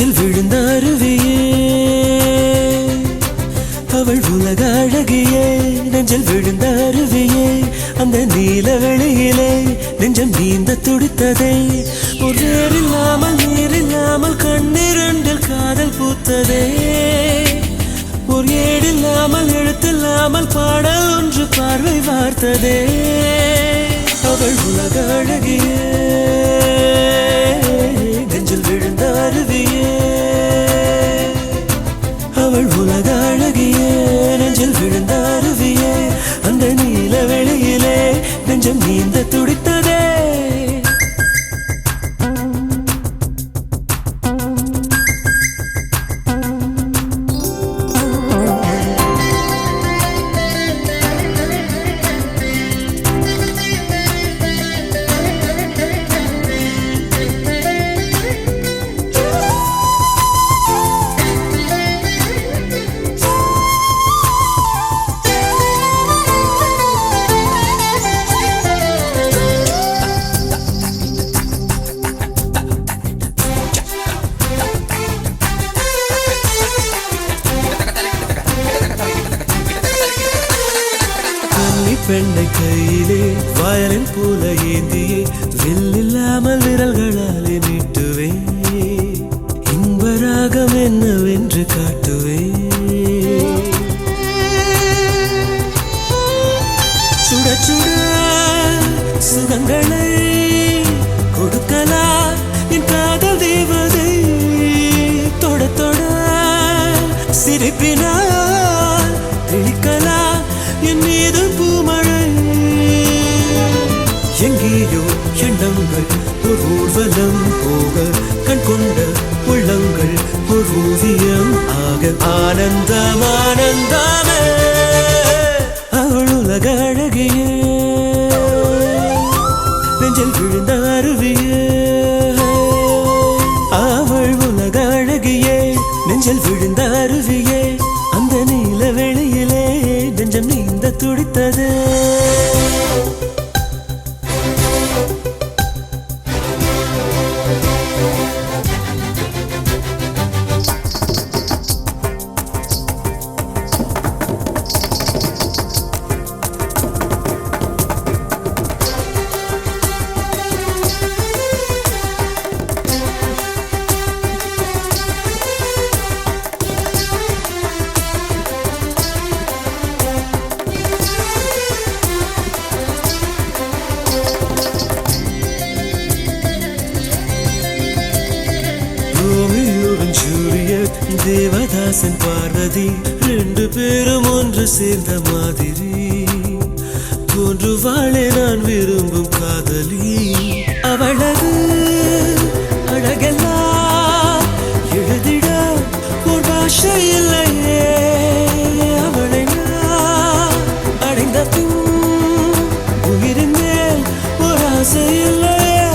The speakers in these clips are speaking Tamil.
நெஞ்சில் விழுந்த அருவியே அவள் உலக அழகியே நெஞ்சில் விழுந்த அருவியே அந்த நீல வெளியிலே நெஞ்சம் நீந்த துடித்ததே ஒரு இல்லாமல் நீரில்லாமல் கண்ணிரண்டில் காதல் பூத்ததே ஒரு ஏடில்லாமல் எழுத்தில்லாமல் பாடல் ஒன்று பார்வை வார்த்ததே அவள் உலக அழகியே நெஞ்சில் விழுந்த அருவியே அவள் உலக அழகியே நெஞ்சில் விழுந்த அருவியே அந்த நீல வெளியிலே நெஞ்சம் நீந்த துடித்ததே பெண்ணை கையிலே வயலின் போல ஏந்தியே வில்லில்லாமல் விரல்களாலே நீட்டுவே இன்பராகம் என்னவென்று காட்டுவே சுட சுட சுகங்களை கொடுக்கலா என் காதல் தேவதை தொட தொட சிரிப்பினால் தெளிக்கலா என் மீது பூமழை எங்கேயோ எண்ணங்கள் ஒரு ஊர்வலம் போக கண் கொண்ட உள்ளங்கள் ஒரு ஓவியம் ஆக ஆனந்தம் ஆனந்தமே அவள் உலக அழகியே நெஞ்சில் விழுந்த அருவியே அவள் உலக அழகியே நெஞ்சில் விழுந்த அருவியே அந்த நீல வெளியிலே நெஞ்சம் நீந்த துடித்தது தேவதாசன் பார்வதி ரெண்டு பேரும் ஒன்று சேர்ந்த மாதிரி தோன்றுவாளே நான் விரும்பும் காதலி அவளது அழகெல்லாம் எழுதிட ஒரு பாஷை இல்லையே அவளை நான் அடைந்த பின் உயிரின் மேல் ஒரு ஆசை இல்லையே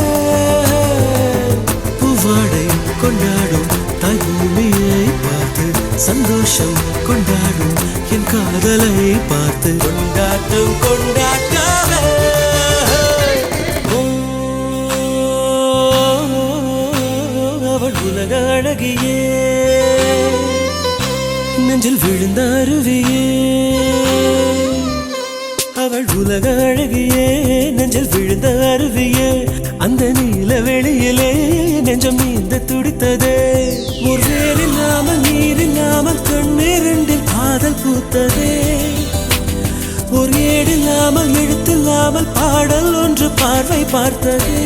பூவாடை கொண்டாடும் தாய் பூமியை பார்த்து சந்தோஷம் கொண்டாடும் என் காதலை பார்த்து கொண்டாட்டம் கொண்டாட்டமே அவள் உலக அழகியே நெஞ்சில் விழுந்த அருவியே அவள் உலக அழகியே நெஞ்சில் விழுந்த அருவியே அந்த நீல வெளியிலே நெஞ்சம் நீந்த துடித்ததே ஒரு வேலில்லாமல் நீரில்லாமல் கண்ணீரண்டில் காதல் பூத்ததே ஒரு ஏடில்லாமல் எழுத்தில்லாமல் பாடல் ஒன்று பார்வை பார்த்ததே